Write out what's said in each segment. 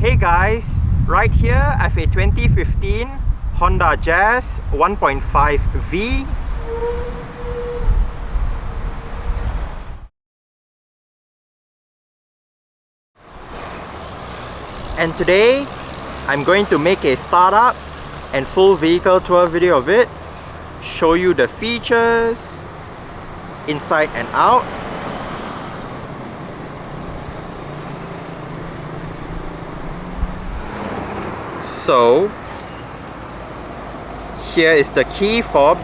Hey guys, right here I have a 2015 Honda Jazz 1.5V. And today I'm going to make a startup and full vehicle tour video of it, show you the features inside and out. So here is the key fob.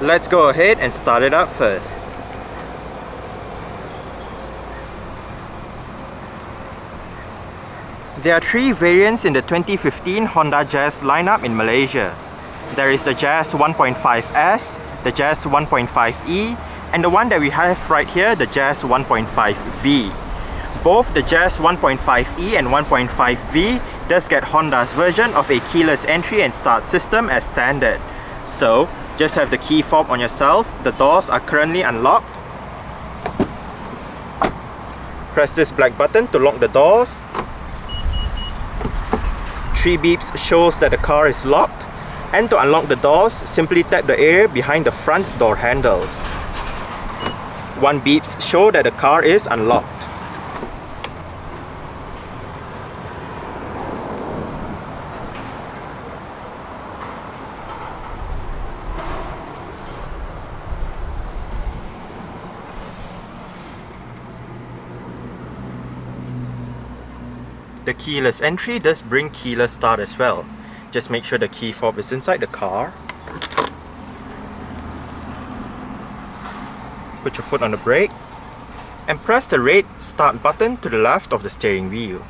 Let's go ahead and start it up first. There are three variants in the 2015 Honda Jazz lineup in Malaysia. There is the Jazz 1.5S, the Jazz 1.5E, and the one that we have right here, the Jazz 1.5V. Both the Jazz 1.5E and 1.5V does get Honda's version of a keyless entry and start system as standard. So, just have the key fob on yourself. The doors are currently unlocked. Press this black button to lock the doors. 3 beeps shows that the car is locked. And to unlock the doors, simply tap the area behind the front door handles. 1 beeps show that the car is unlocked. The keyless entry does bring keyless start as well. Just make sure the key fob is inside the car. Put your foot on the brake and press the red start button to the left of the steering wheel.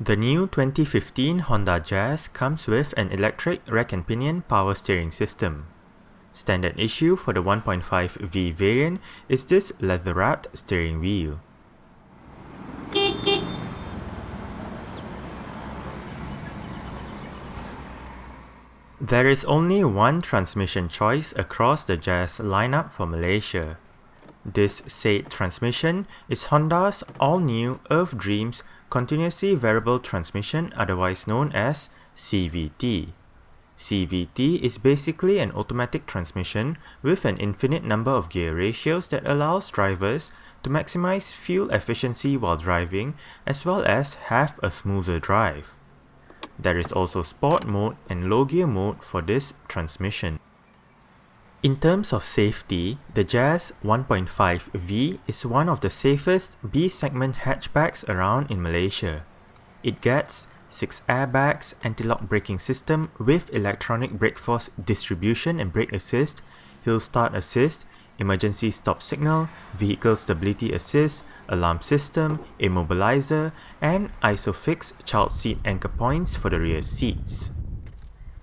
The new 2015 Honda Jazz comes with an electric rack and pinion power steering system. Standard issue for the 1.5V variant is this leather-wrapped steering wheel. There is only one transmission choice across the Jazz lineup for Malaysia. This said transmission is Honda's all-new Earth Dreams Continuously Variable Transmission, otherwise known as CVT. CVT is basically an automatic transmission with an infinite number of gear ratios that allows drivers to maximize fuel efficiency while driving as well as have a smoother drive. There is also Sport mode and low gear mode for this transmission. In terms of safety, the Jazz 1.5V is one of the safest B-segment hatchbacks around in Malaysia. It gets 6 airbags, anti-lock braking system with electronic brake force distribution and brake assist, hill start assist, emergency stop signal, vehicle stability assist, alarm system, immobilizer, and ISOFIX child seat anchor points for the rear seats.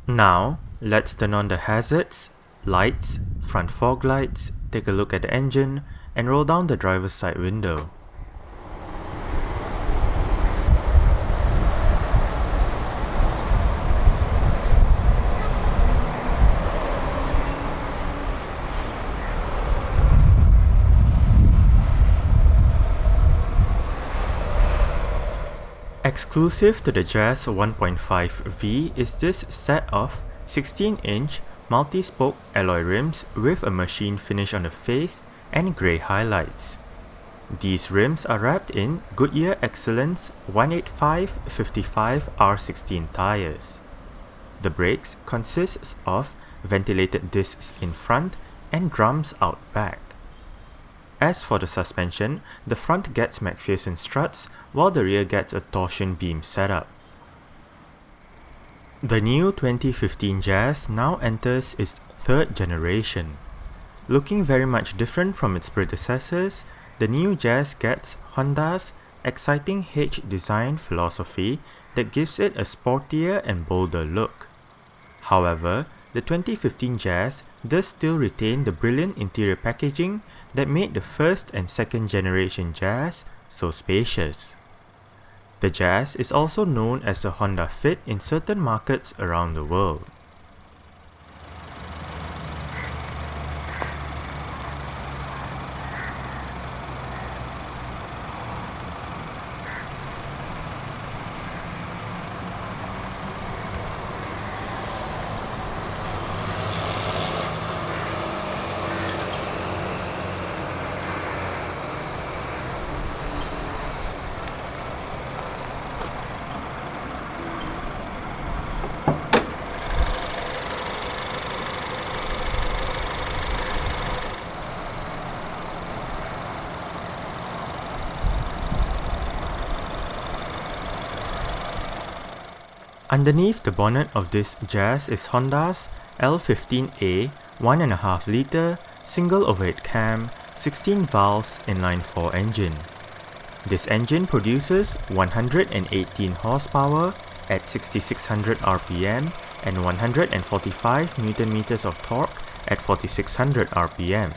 Now, let's turn on the hazards, lights, front fog lights, take a look at the engine, and roll down the driver's side window. Exclusive to the Jazz 1.5V is this set of 16-inch multi-spoke alloy rims with a machine finish on the face and grey highlights. These rims are wrapped in Goodyear Excellence 185/55 R16 tyres. The brakes consists of ventilated discs in front and drums out back. As for the suspension, the front gets McPherson struts while the rear gets a torsion beam setup. The new 2015 Jazz now enters its 3rd generation. Looking very much different from its predecessors, the new Jazz gets Honda's exciting H design philosophy that gives it a sportier and bolder look. However, the 2015 Jazz does still retain the brilliant interior packaging that made the 1st and 2nd generation Jazz so spacious. The Jazz is also known as the Honda Fit in certain markets around the world. Underneath the bonnet of this Jazz is Honda's L15A 1.5 litre single overhead cam 16 valves inline-4 engine. This engine produces 118 horsepower at 6600 rpm and 145 Nm of torque at 4600 rpm.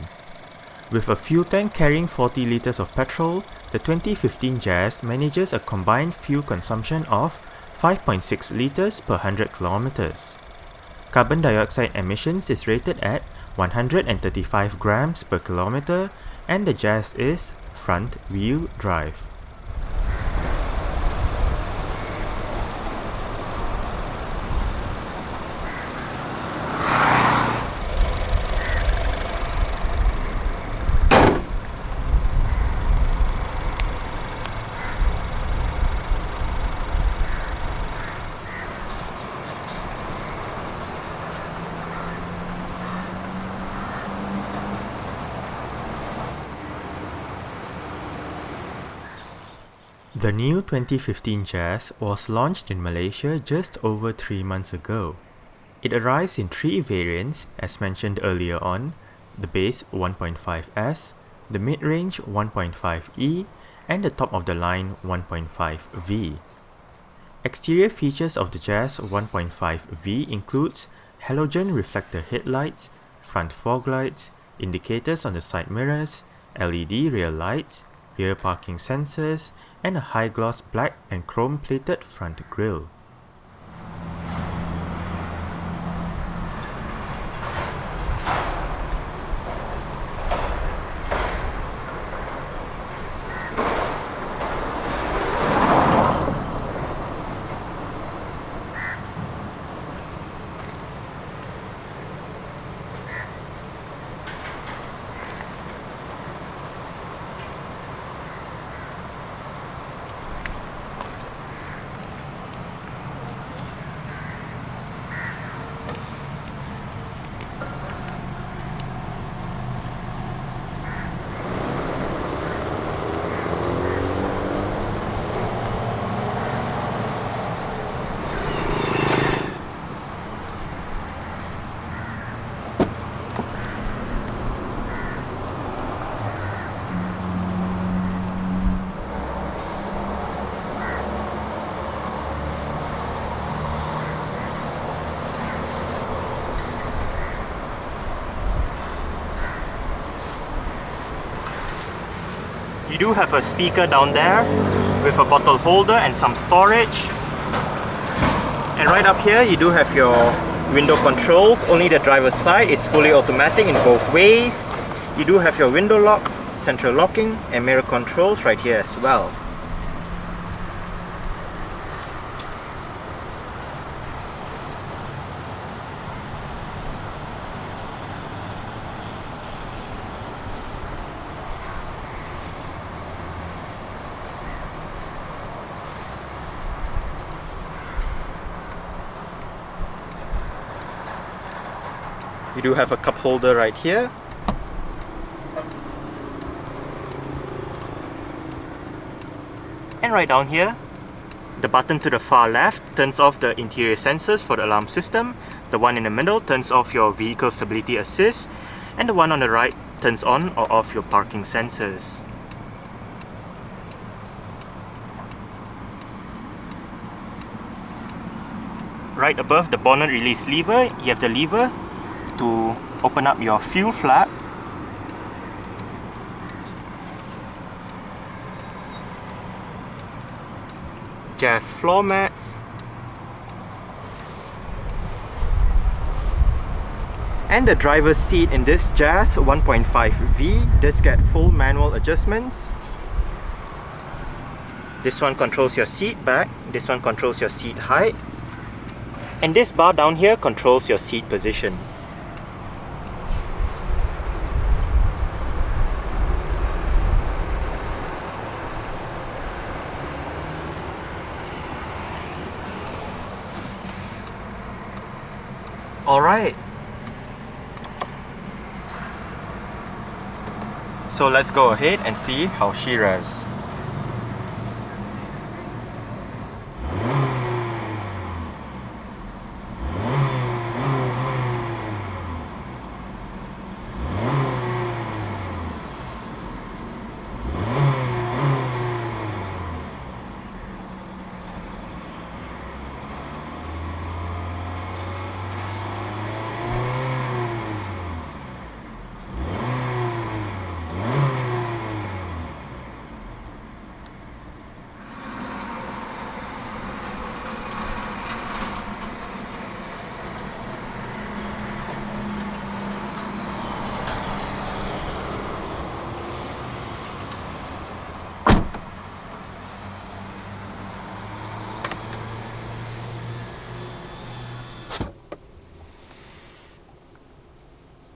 With a fuel tank carrying 40 litres of petrol, the 2015 Jazz manages a combined fuel consumption of 5.6 litres per 100 kilometers. Carbon dioxide emissions is rated at 135 grams per kilometer, and the Jazz is front-wheel drive. The new 2015 Jazz was launched in Malaysia just over 3 months ago. It arrives in 3 variants as mentioned earlier on: the base 1.5S, the mid-range 1.5E, and the top-of-the-line 1.5V. Exterior features of the Jazz 1.5V includes halogen reflector headlights, front fog lights, indicators on the side mirrors, LED rear lights, rear parking sensors, and a high-gloss black and chrome-plated front grille. You do have a speaker down there with a bottle holder and some storage. And right up here you do have your window controls. Only the driver's side is fully automatic in both ways. You do have your window lock, central locking, and mirror controls right here as well. You do have a cup holder right here. And right down here, the button to the far left turns off the interior sensors for the alarm system. The one in the middle turns off your vehicle stability assist. And the one on the right turns on or off your parking sensors. Right above the bonnet release lever, you have the lever to open up your fuel flap. Jazz floor mats, and the driver's seat in this Jazz 1.5V does get full manual adjustments. This one controls your seat back, this one controls your seat height, and this bar down here controls your seat position. Alright, so let's go ahead and see how she revs.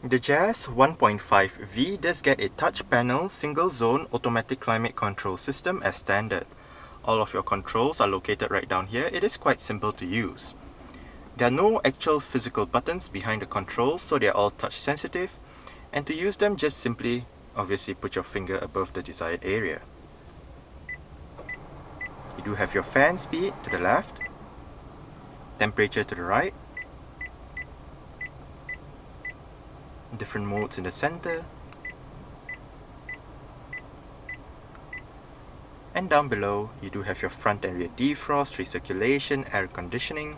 The Jazz 1.5V does get a touch panel single zone automatic climate control system as standard. All of your controls are located right down here. It is quite simple to use. There are no actual physical buttons behind the controls, so they are all touch sensitive, and to use them just simply obviously put your finger above the desired area. You do have your fan speed to the left, temperature to the right, different modes in the center, and down below you do have your front and rear defrost, recirculation, air conditioning,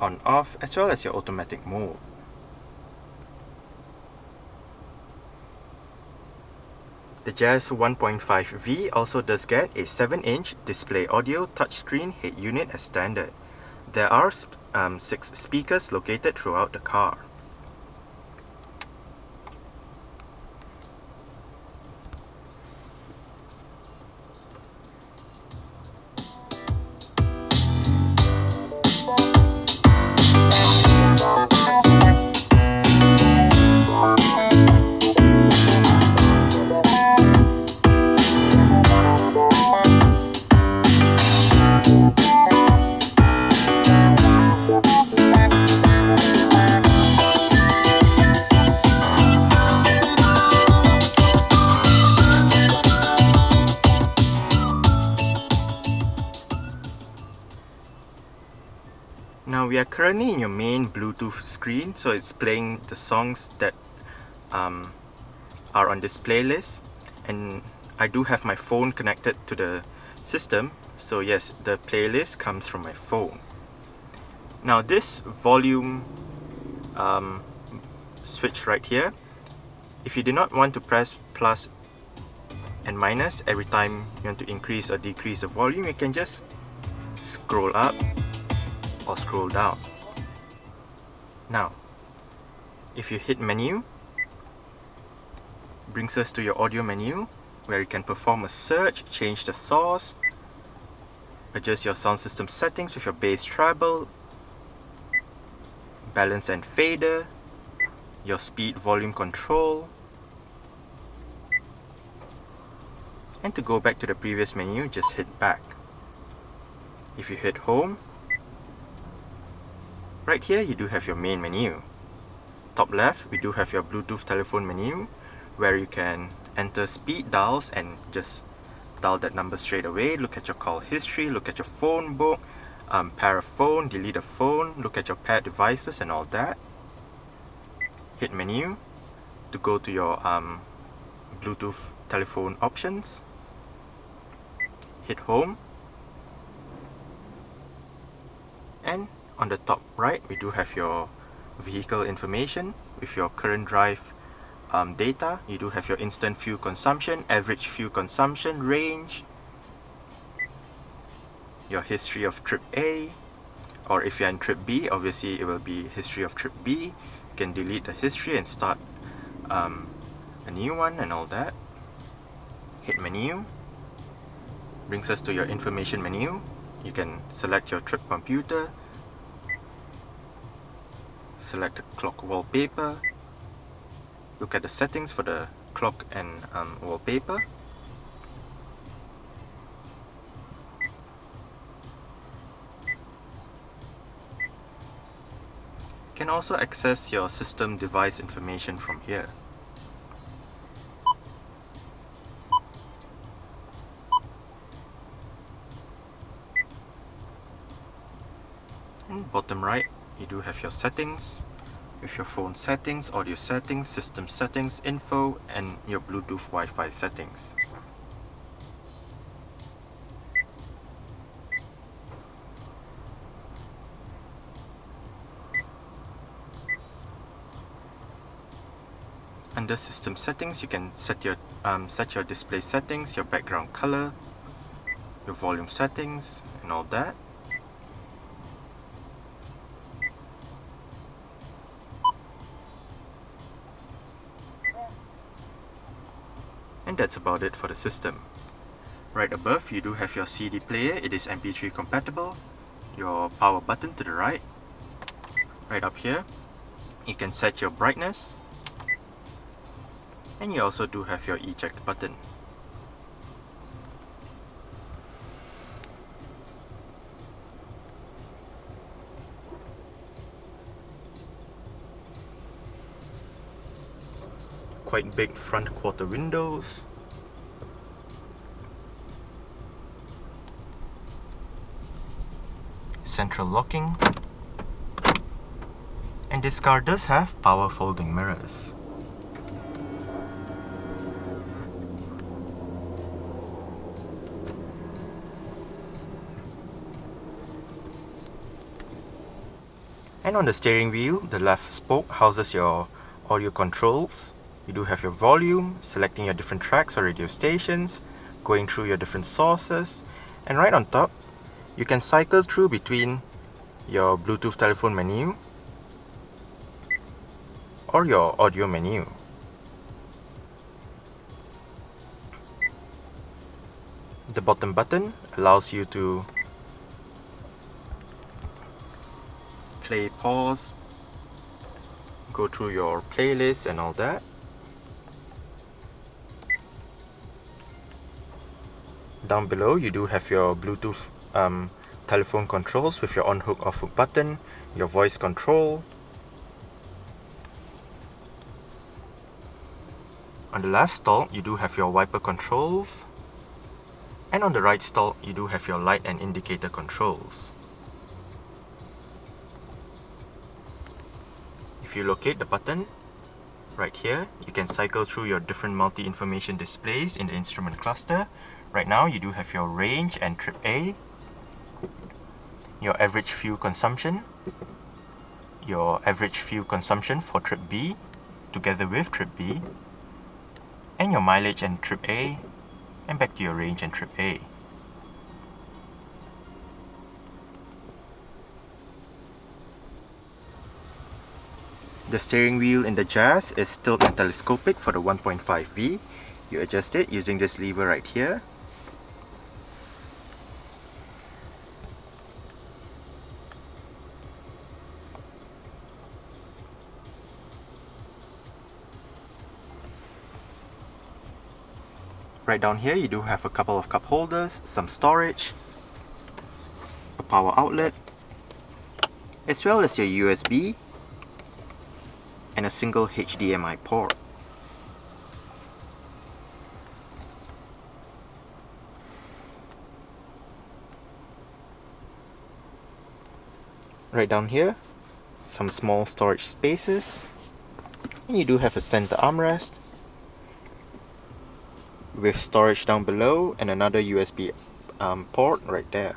on off, as well as your automatic mode. The Jazz 1.5V also does get a 7-inch display audio touchscreen head unit as standard. There are 6 speakers located throughout the car. Now we are currently in your main Bluetooth screen, so it's playing the songs that are on this playlist, and I do have my phone connected to the system, so yes, the playlist comes from my phone. Now this volume switch right here, if you do not want to press plus and minus every time you want to increase or decrease the volume, you can just scroll up or scroll down. Now, if you hit menu, brings us to your audio menu, where you can perform a search, change the source, adjust your sound system settings with your bass treble, balance and fader, your speed volume control, and to go back to the previous menu, just hit back. If you hit home, right here you do have your main menu. Top left, we do have your Bluetooth telephone menu, where you can enter speed dials and just dial that number straight away. Look at your call history, look at your phone book, pair a phone, delete a phone, look at your paired devices and all that. Hit menu to go to your Bluetooth telephone options. Hit home, and on the top right, we do have your vehicle information with your current drive data. You do have your instant fuel consumption, average fuel consumption, range, your history of trip A, or if you're in trip B, obviously it will be history of trip B. You can delete the history and start a new one and all that. Hit menu, brings us to your information menu. You can select your trip computer, select the clock wallpaper, look at the settings for the clock and wallpaper. You can also access your system device information from here. And bottom right, you do have your settings with your phone settings, audio settings, system settings, info, and your Bluetooth Wi-Fi settings. Under system settings, you can set your display settings, your background color, your volume settings, and all that. And that's about it for the system. Right above, you do have your CD player. It is MP3 compatible. Your power button to the right. Right up here, you can set your brightness. And you also do have your eject button. Quite big front quarter windows. Central locking. And this car does have power folding mirrors. And on the steering wheel, the left spoke houses your audio controls. You do have your volume, selecting your different tracks or radio stations, going through your different sources, and right on top, you can cycle through between your Bluetooth telephone menu or your audio menu. The bottom button allows you to play, pause, go through your playlist and all that. Down below, you do have your Bluetooth telephone controls with your on hook off hook button, your voice control. On the left stall, you do have your wiper controls, and on the right stall, you do have your light and indicator controls. If you locate the button right here, you can cycle through your different multi-information displays in the instrument cluster. Right now, you do have your range and trip A, your average fuel consumption, your average fuel consumption for trip B, together with trip B, and your mileage and trip A, and back to your range and trip A. The steering wheel in the Jazz is tilt and telescopic for the 1.5V. You adjust it using this lever right here. Right down here, you do have a couple of cup holders, some storage, a power outlet, as well as your USB and a single HDMI port. Right down here, some small storage spaces, and you do have a center armrest with storage down below and another USB port right there.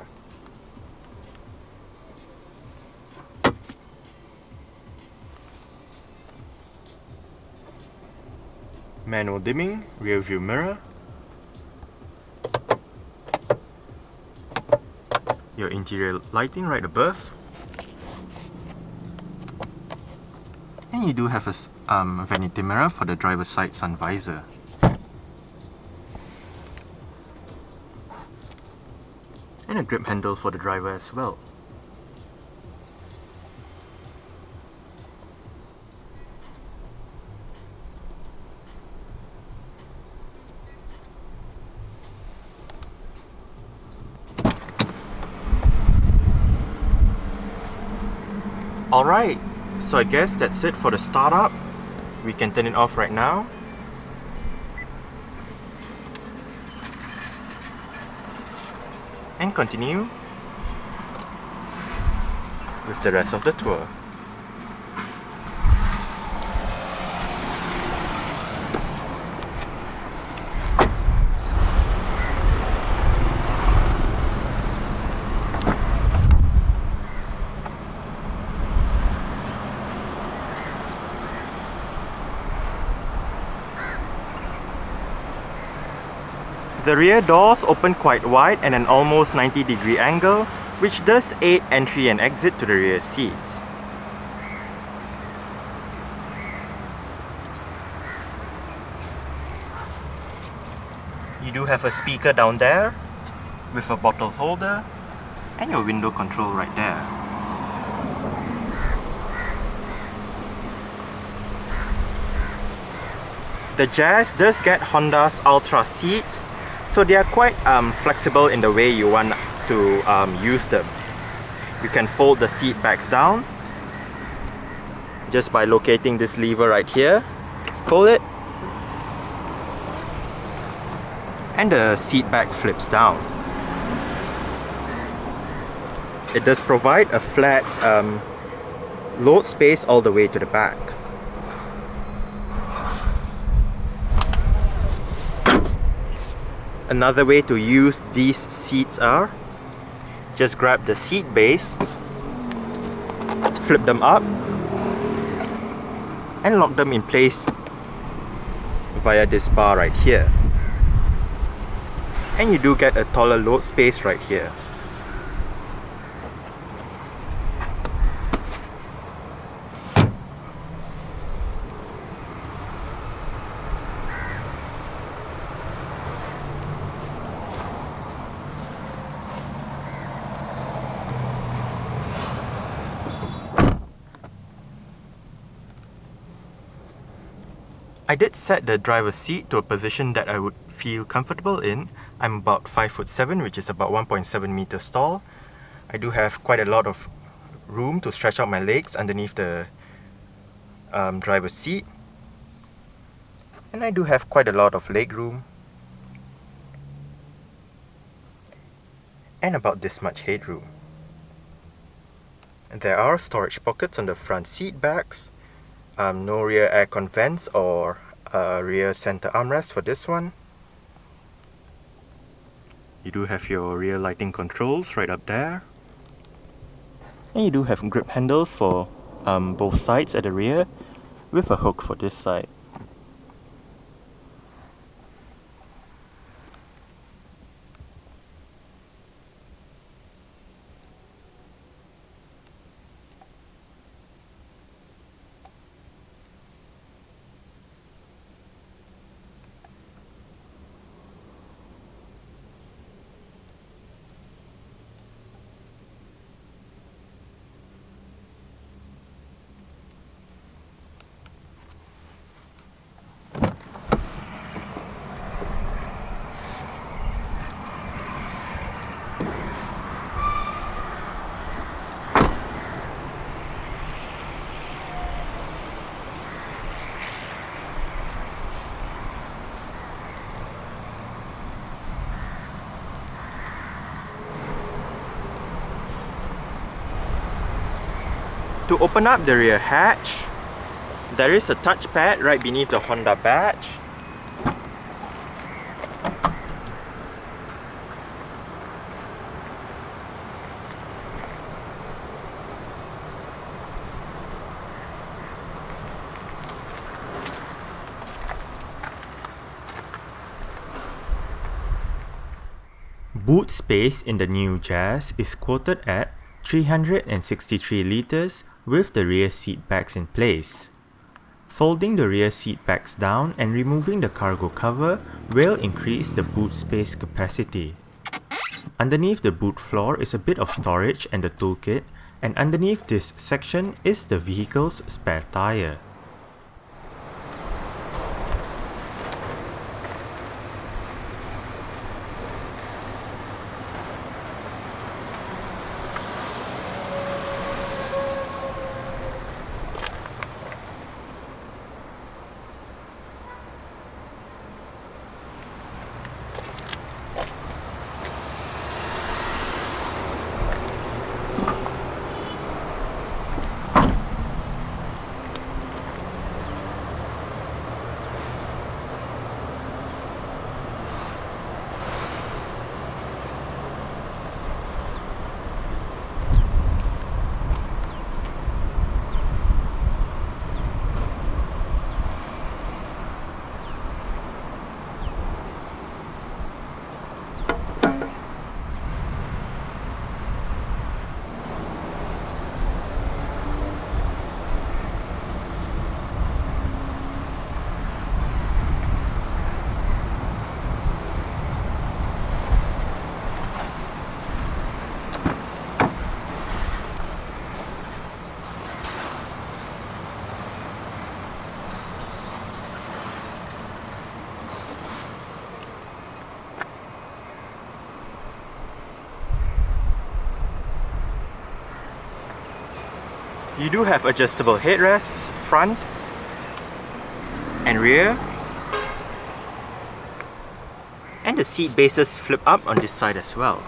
Manual dimming, rear view mirror, your interior lighting right above. And you do have a vanity mirror for the driver's side sun visor. And a grip handle for the driver as well. Alright, so I guess that's it for the startup. We can turn it off right now. And continue with the rest of the tour. The rear doors open quite wide at an almost 90-degree angle, which does aid entry and exit to the rear seats. You do have a speaker down there with a bottle holder and your window control right there. The Jazz does get Honda's Ultra seats, so they are quite flexible in the way you want to use them. You can fold the seat backs down just by locating this lever right here. Pull it and the seat back flips down. It does provide a flat load space all the way to the back. Another way to use these seats are just grab the seat base, flip them up and lock them in place via this bar right here. And you do get a taller load space right here. I did set the driver's seat to a position that I would feel comfortable in. I'm about 5'7", which is about 1.7 meters tall. I do have quite a lot of room to stretch out my legs underneath the driver's seat. And I do have quite a lot of leg room. And about this much headroom. And there are storage pockets on the front seat backs. No rear aircon vents or rear center armrest for this one. You do have your rear lighting controls right up there. And you do have grip handles for both sides at the rear with a hook for this side. To open up the rear hatch, there is a touchpad right beneath the Honda badge. boot space in the new Jazz is quoted at 363 litres with the rear seat backs in place. Folding the rear seat backs down and removing the cargo cover will increase the boot space capacity. Underneath the boot floor is a bit of storage and the toolkit, and underneath this section is the vehicle's spare tyre. You do have adjustable headrests, front and rear. And the seat bases flip up on this side as well.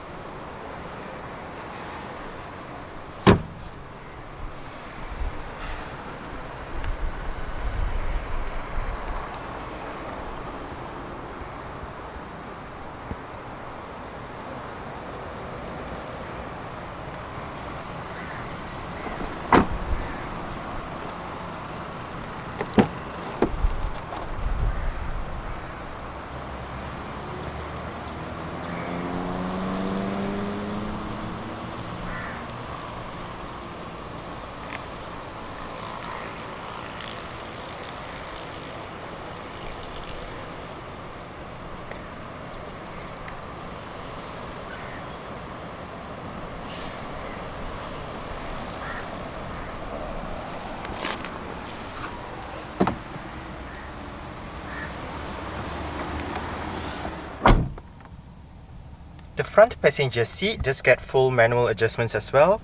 The front passenger seat does get full manual adjustments as well.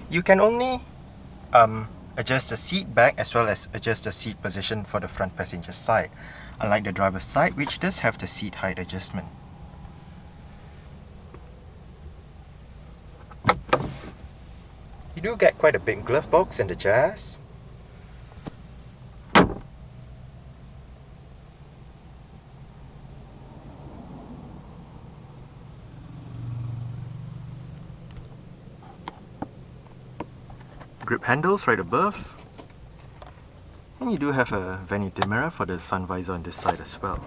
You can only adjust the seat back as well as adjust the seat position for the front passenger side, unlike the driver's side, which does have the seat height adjustment. You do get quite a big glove box in the Jazz. Grip handles right above, and you do have a vanity mirror for the sun visor on this side as well.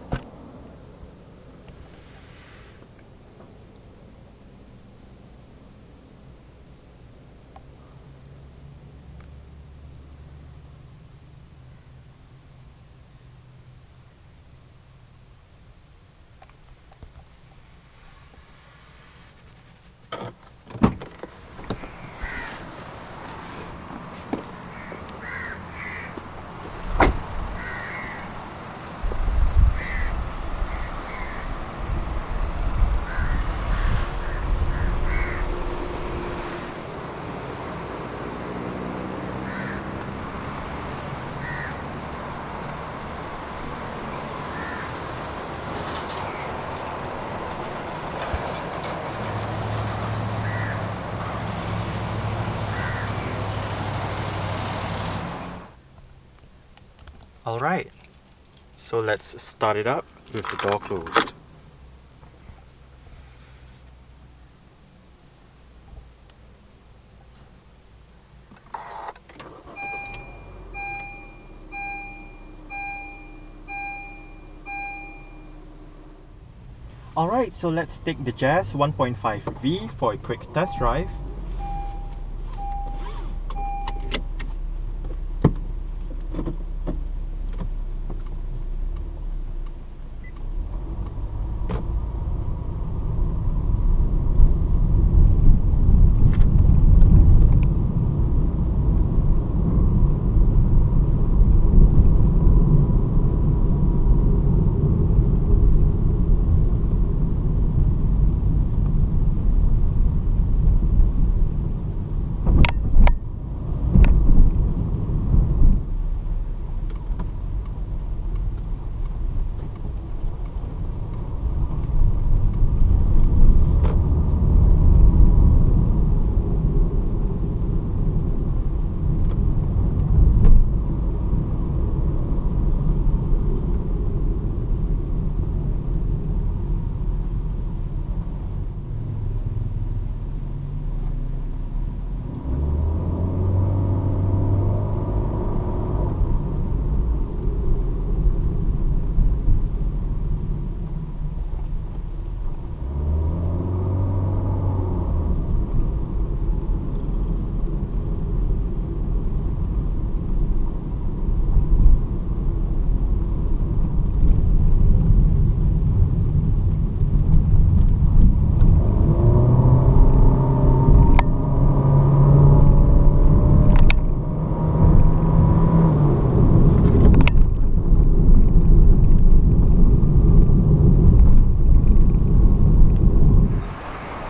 Alright, so let's start it up with the door closed. Alright, so let's take the Jazz 1.5V for a quick test drive.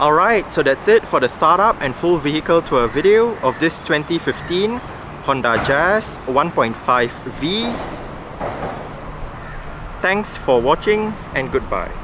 Alright, so that's it for the startup and full vehicle tour video of this 2015 Honda Jazz 1.5V. Thanks for watching and goodbye.